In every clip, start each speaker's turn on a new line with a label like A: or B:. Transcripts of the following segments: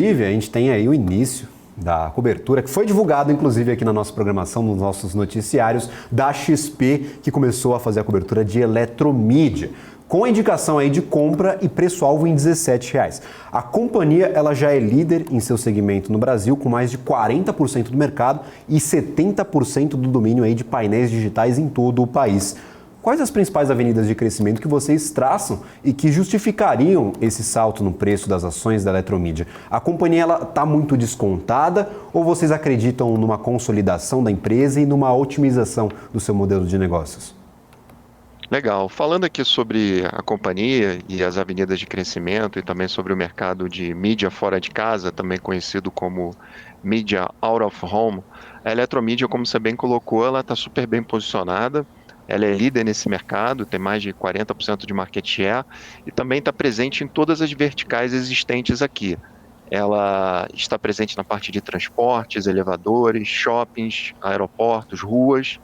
A: Inclusive, a gente tem aí o início da cobertura, que foi divulgado inclusive aqui na nossa programação, nos nossos noticiários, da XP, que começou a fazer a cobertura de Eletromídia, com a indicação aí de compra e preço-alvo em R$17. A companhia ela já é líder em seu segmento no Brasil, com mais de 40% do mercado e 70% do domínio aí de painéis digitais em todo o país. Quais as principais avenidas de crescimento que vocês traçam e que justificariam esse salto no preço das ações da Eletromídia? A companhia está muito descontada ou vocês acreditam numa consolidação da empresa e numa otimização do seu modelo de negócios?
B: Legal. Falando aqui sobre a companhia e as avenidas de crescimento e também sobre o mercado de mídia fora de casa, também conhecido como mídia out of home, a Eletromídia, como você bem colocou, ela está super bem posicionada. Ela é líder nesse mercado, tem mais de 40% de market share e também está presente em todas as verticais existentes aqui. Ela está presente na parte de transportes, elevadores, shoppings, aeroportos, ruas.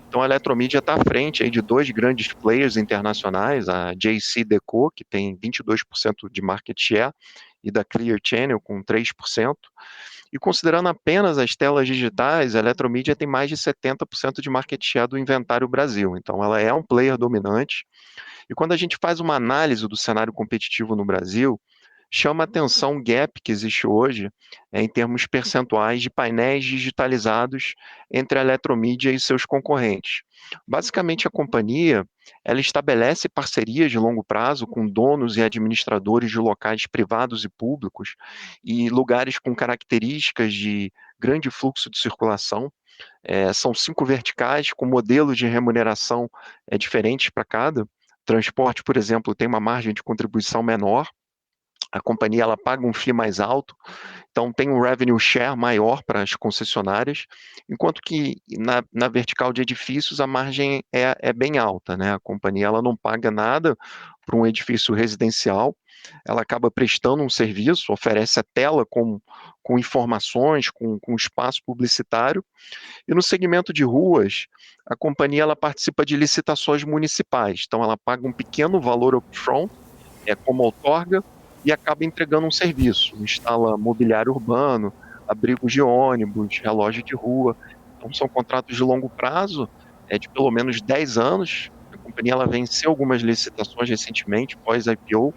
B: Então a Eletromídia está à frente aí de dois grandes players internacionais, a JCDecaux, que tem 22% de market share, e da Clear Channel com 3%. E considerando apenas as telas digitais, a Eletromídia tem mais de 70% de market share do inventário Brasil. Então ela é um player dominante. E quando a gente faz uma análise do cenário competitivo no Brasil, chama atenção o gap que existe hoje em termos percentuais de painéis digitalizados entre a Eletromídia e seus concorrentes. Basicamente, a companhia ela estabelece parcerias de longo prazo com donos e administradores de locais privados e públicos e lugares com características de grande fluxo de circulação. São 5 verticais com modelos de remuneração diferentes para cada. Transporte, por exemplo, tem uma margem de contribuição menor, a companhia ela paga um FII mais alto, então tem um revenue share maior para as concessionárias, enquanto que na vertical de edifícios a margem é bem alta, né? A companhia ela não paga nada para um edifício residencial, ela acaba prestando um serviço, oferece a tela com informações, com espaço publicitário, e no segmento de ruas, a companhia ela participa de licitações municipais, então ela paga um pequeno valor upfront, como outorga, e acaba entregando um serviço, instala mobiliário urbano, abrigos de ônibus, relógio de rua. Então são contratos de longo prazo, de pelo menos 10 anos. A companhia ela venceu algumas licitações recentemente, pós-IPO,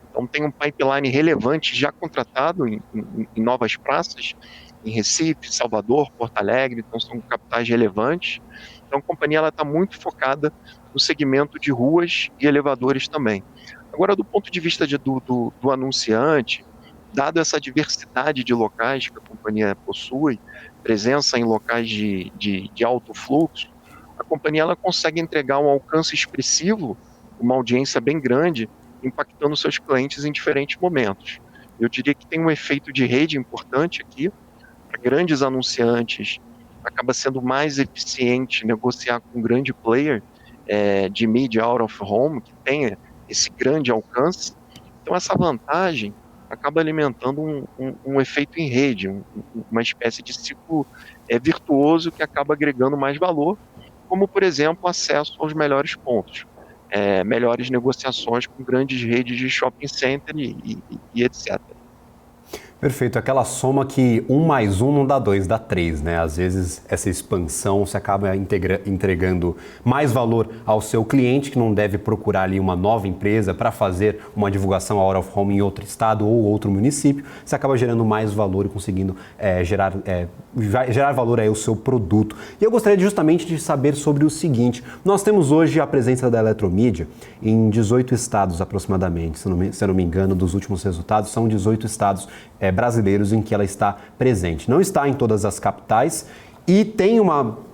B: então tem um pipeline relevante já contratado em novas praças, em Recife, Salvador, Porto Alegre, então são capitais relevantes. Então a companhia está muito focada no segmento de ruas e elevadores também. Agora, do ponto de vista do anunciante, dado essa diversidade de locais que a companhia possui, presença em locais de alto fluxo, a companhia ela consegue entregar um alcance expressivo, uma audiência bem grande, impactando seus clientes em diferentes momentos. Eu diria que tem um efeito de rede importante aqui, para grandes anunciantes, acaba sendo mais eficiente negociar com um grande player de mídia out of home, que tenha esse grande alcance. Então, essa vantagem acaba alimentando um efeito em rede, uma espécie de ciclo virtuoso que acaba agregando mais valor, como, por exemplo, acesso aos melhores pontos, melhores negociações com grandes redes de shopping center e etc.
A: Perfeito, aquela soma que 1 mais 1 não dá 2, dá 3, né? Às vezes essa expansão você acaba entregando mais valor ao seu cliente, que não deve procurar ali uma nova empresa para fazer uma divulgação out of home em outro estado ou outro município, você acaba gerando mais valor e conseguindo gerar valor aí ao seu produto. E eu gostaria justamente de saber sobre o seguinte: nós temos hoje a presença da Eletromídia em 18 estados aproximadamente, se eu não me engano, dos últimos resultados, são 18 estados brasileiros em que ela está presente. Não está em todas as capitais e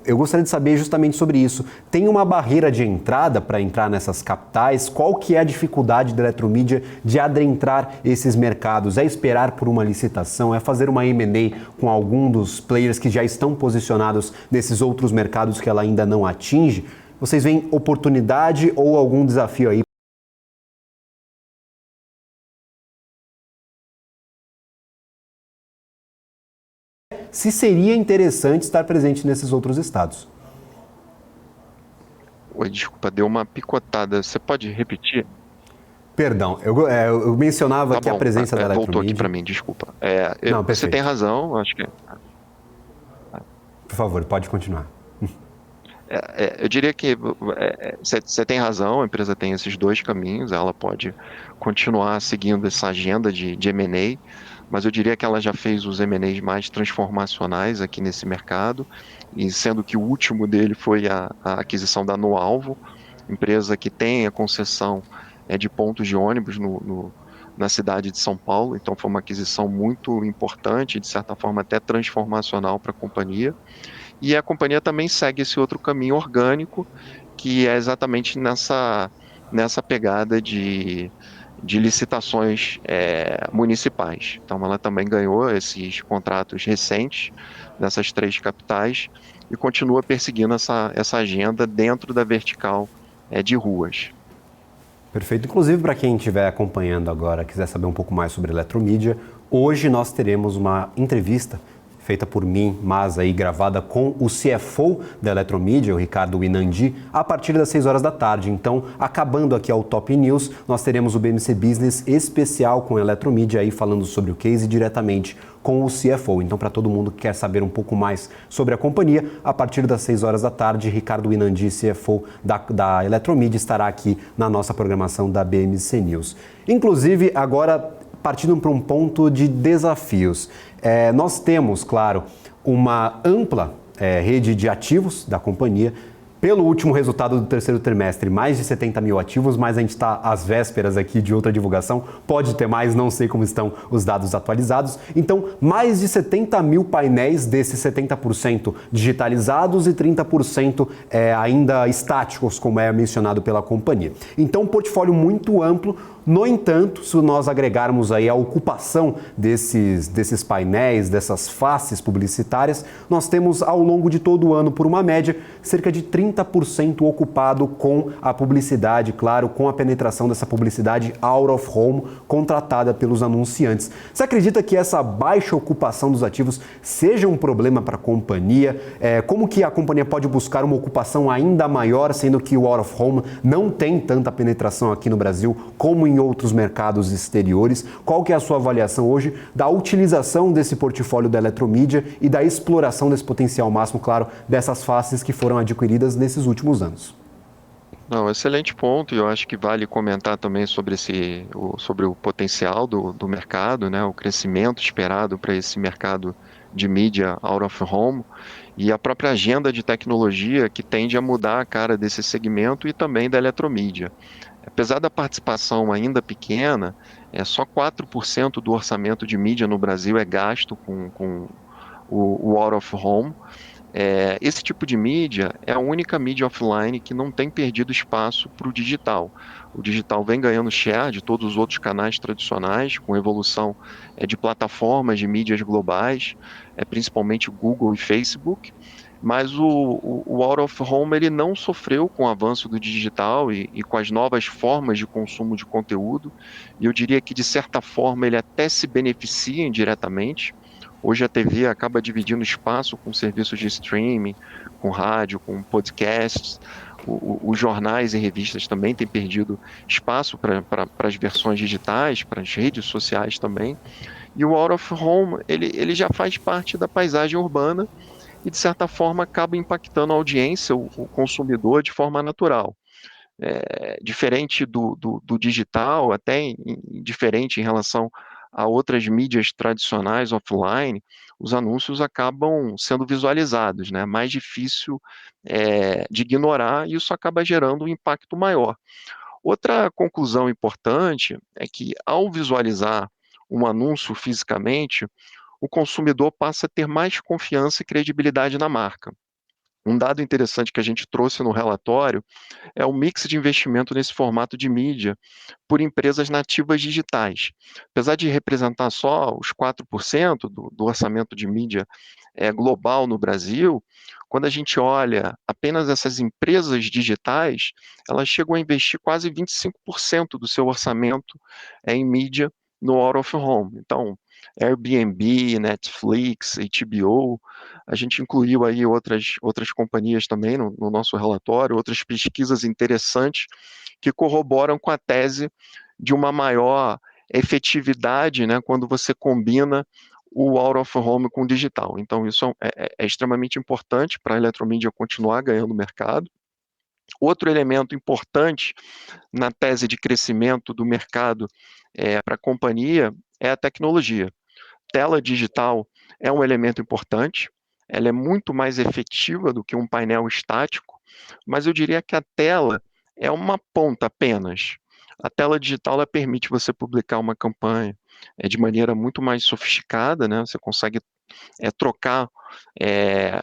A: eu gostaria de saber justamente sobre isso, tem uma barreira de entrada para entrar nessas capitais? Qual que é a dificuldade da Eletromídia de adentrar esses mercados? É esperar por uma licitação? É fazer uma M&A com algum dos players que já estão posicionados nesses outros mercados que ela ainda não atinge? Vocês veem oportunidade ou algum desafio aí? Se seria interessante estar presente nesses outros estados.
B: Oi, desculpa, deu uma picotada. Você pode repetir?
A: Perdão, eu mencionava
B: Tá
A: aqui a
B: bom,
A: presença da
B: voltou aqui para
A: Eletromídia.
B: mim, desculpa.
A: Não,
B: Você tem
A: perfeito.
B: razão, acho que
A: Por favor, pode continuar.
B: eu diria que você tem razão, a empresa tem esses dois caminhos, ela pode continuar seguindo essa agenda de M&A, mas eu diria que ela já fez os M&As mais transformacionais aqui nesse mercado, e sendo que o último dele foi a aquisição da NoAlvo, empresa que tem a concessão de pontos de ônibus na cidade de São Paulo, então foi uma aquisição muito importante, de certa forma até transformacional para a companhia. E a companhia também segue esse outro caminho orgânico, que é exatamente nessa pegada de licitações municipais. Então, ela também ganhou esses contratos recentes nessas três capitais e continua perseguindo essa agenda dentro da vertical de ruas.
A: Perfeito. Inclusive, para quem estiver acompanhando agora, quiser saber um pouco mais sobre eletromídia, hoje nós teremos uma entrevista feita por mim, mas aí gravada com o CFO da Eletromídia, o Ricardo Winandi, a partir das 6 horas da tarde. Então, acabando aqui ao Top News, nós teremos o BMC Business especial com a Eletromídia aí falando sobre o case diretamente com o CFO. Então, para todo mundo que quer saber um pouco mais sobre a companhia, a partir das 6 horas da tarde, Ricardo Winandi, CFO da Eletromídia, estará aqui na nossa programação da BMC News. Inclusive, agora partindo para um ponto de desafios. Nós temos, claro, uma ampla rede de ativos da companhia. Pelo último resultado do terceiro trimestre, mais de 70 mil ativos, mas a gente está às vésperas aqui de outra divulgação. Pode ter mais, não sei como estão os dados atualizados. Então, mais de 70 mil painéis, desses 70% digitalizados e 30% ainda estáticos, como é mencionado pela companhia. Então, um portfólio muito amplo. No entanto, se nós agregarmos aí a ocupação desses painéis, dessas faces publicitárias, nós temos ao longo de todo o ano, por uma média, cerca de 30% ocupado com a publicidade, claro, com a penetração dessa publicidade out of home contratada pelos anunciantes. Você acredita que essa baixa ocupação dos ativos seja um problema para a companhia? Como que a companhia pode buscar uma ocupação ainda maior, sendo que o out of home não tem tanta penetração aqui no Brasil como em outros mercados exteriores? Qual que é a sua avaliação hoje da utilização desse portfólio da Eletromídia e da exploração desse potencial máximo, claro, dessas faces que foram adquiridas nesses últimos anos?
B: Não, excelente ponto, e eu acho que vale comentar também sobre o potencial do mercado, né, o crescimento esperado para esse mercado de mídia out of home e a própria agenda de tecnologia que tende a mudar a cara desse segmento e também da eletromídia. Apesar da participação ainda pequena, só 4% do orçamento de mídia no Brasil é gasto com o out of home. Esse tipo de mídia é a única mídia offline que não tem perdido espaço para o digital. O digital vem ganhando share de todos os outros canais tradicionais, com evolução de plataformas de mídias globais, principalmente Google e Facebook, mas o out of home ele não sofreu com o avanço do digital e com as novas formas de consumo de conteúdo, e eu diria que de certa forma ele até se beneficia indiretamente. Hoje a TV acaba dividindo espaço com serviços de streaming, com rádio, com podcasts. Os jornais e revistas também têm perdido espaço para as versões digitais, para as redes sociais também. E o out of home, ele já faz parte da paisagem urbana e, de certa forma, acaba impactando a audiência, o consumidor, de forma natural. Diferente do digital, diferente em relação a outras mídias tradicionais offline, os anúncios acabam sendo visualizados, né? Mais difícil de ignorar e isso acaba gerando um impacto maior. Outra conclusão importante é que, ao visualizar um anúncio fisicamente, o consumidor passa a ter mais confiança e credibilidade na marca. Um dado interessante que a gente trouxe no relatório é o mix de investimento nesse formato de mídia por empresas nativas digitais. Apesar de representar só os 4% do orçamento de mídia global no Brasil, quando a gente olha apenas essas empresas digitais, elas chegam a investir quase 25% do seu orçamento em mídia no out of home. Então, Airbnb, Netflix, HBO, a gente incluiu aí outras companhias também no nosso relatório, outras pesquisas interessantes que corroboram com a tese de uma maior efetividade, né, quando você combina o out of home com o digital. Então, isso é extremamente importante para a eletromídia continuar ganhando mercado. Outro elemento importante na tese de crescimento do mercado para a companhia é a tecnologia. Tela digital é um elemento importante, ela é muito mais efetiva do que um painel estático, mas eu diria que a tela é uma ponta apenas. A tela digital ela permite você publicar uma campanha de maneira muito mais sofisticada, né? Você consegue trocar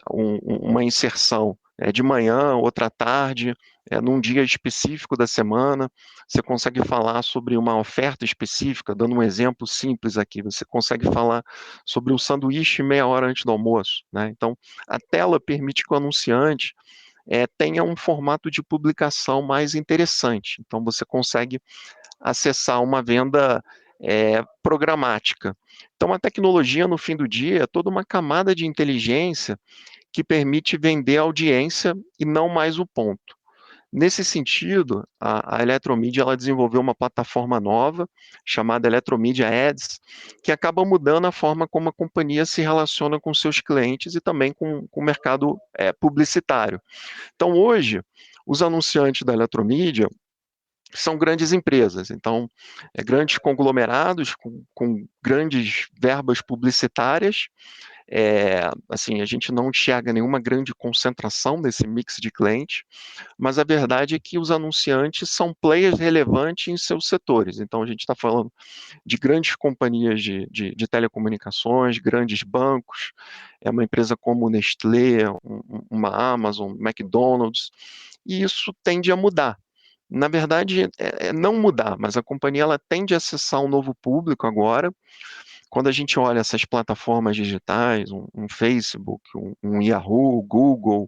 B: uma inserção de manhã, outra à tarde, num dia específico da semana. Você consegue falar sobre uma oferta específica, dando um exemplo simples aqui. Você consegue falar sobre um sanduíche meia hora antes do almoço, né? Então, a tela permite que o anunciante tenha um formato de publicação mais interessante. Então, você consegue acessar uma venda programática. Então, a tecnologia, no fim do dia, é toda uma camada de inteligência que permite vender audiência e não mais o ponto. Nesse sentido, a Eletromidia ela desenvolveu uma plataforma nova, chamada Eletromidia Ads, que acaba mudando a forma como a companhia se relaciona com seus clientes e também com o mercado publicitário. Então, hoje, os anunciantes da Eletromidia são grandes empresas, então, grandes conglomerados com grandes verbas publicitárias. Assim, a gente não enxerga nenhuma grande concentração desse mix de clientes, mas a verdade é que os anunciantes são players relevantes em seus setores. Então, a gente está falando de grandes companhias de telecomunicações, grandes bancos, uma empresa como Nestlé, uma Amazon, McDonald's, e isso tende a mudar. Na verdade, não mudar, mas a companhia ela tende a acessar um novo público agora. Quando a gente olha essas plataformas digitais, um Facebook, um Yahoo, Google,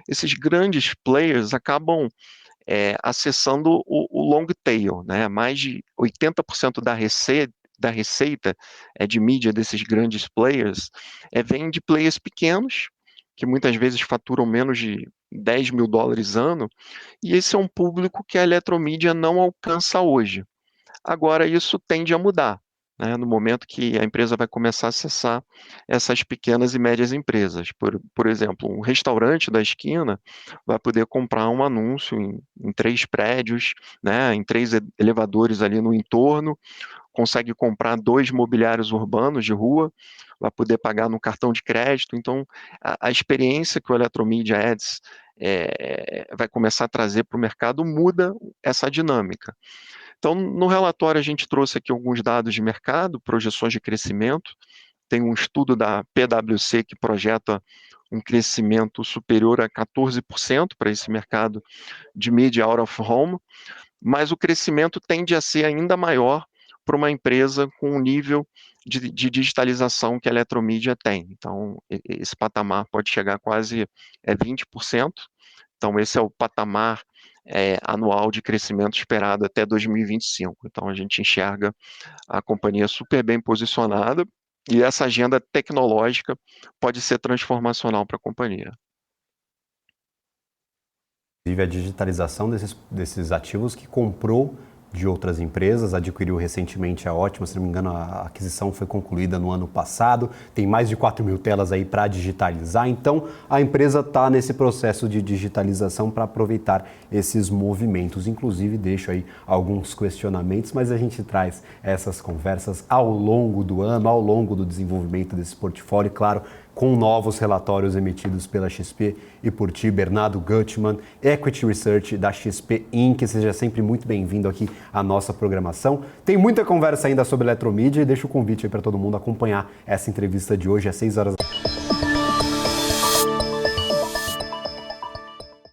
B: esses grandes players acabam acessando o long tail, né? Mais de 80% da receita de mídia desses grandes players vem de players pequenos, que muitas vezes faturam menos de US$ 10.000 ano, e esse é um público que a eletromídia não alcança hoje. Agora, isso tende a mudar, né, no momento que a empresa vai começar a acessar essas pequenas e médias empresas. Por exemplo, um restaurante da esquina vai poder comprar um anúncio em 3 prédios, né, em 3 elevadores ali no entorno, consegue comprar 2 mobiliários urbanos de rua, vai poder pagar no cartão de crédito. Então, a experiência que o Eletromidia Ads vai começar a trazer para o mercado muda essa dinâmica. Então, no relatório, a gente trouxe aqui alguns dados de mercado, projeções de crescimento. Tem um estudo da PwC que projeta um crescimento superior a 14% para esse mercado de media out of home, mas o crescimento tende a ser ainda maior para uma empresa com o nível de digitalização que a eletromídia tem. Então, esse patamar pode chegar a quase 20%. Então, esse é o patamar anual de crescimento esperado até 2025. Então, a gente enxerga a companhia super bem posicionada e essa agenda tecnológica pode ser transformacional para a companhia.
A: Inclusive, a digitalização desses ativos que comprou de outras empresas, adquiriu recentemente a Ótima, se não me engano a aquisição foi concluída no ano passado, tem mais de 4.000 telas aí para digitalizar, então a empresa está nesse processo de digitalização para aproveitar esses movimentos, inclusive deixo aí alguns questionamentos, mas a gente traz essas conversas ao longo do ano, ao longo do desenvolvimento desse portfólio, claro, com novos relatórios emitidos pela XP e por ti, Bernardo Gutmann, Equity Research da XP Inc. Seja sempre muito bem-vindo aqui à nossa programação. Tem muita conversa ainda sobre eletromídia e deixo o convite aí para todo mundo acompanhar essa entrevista de hoje às 6 horas da tarde.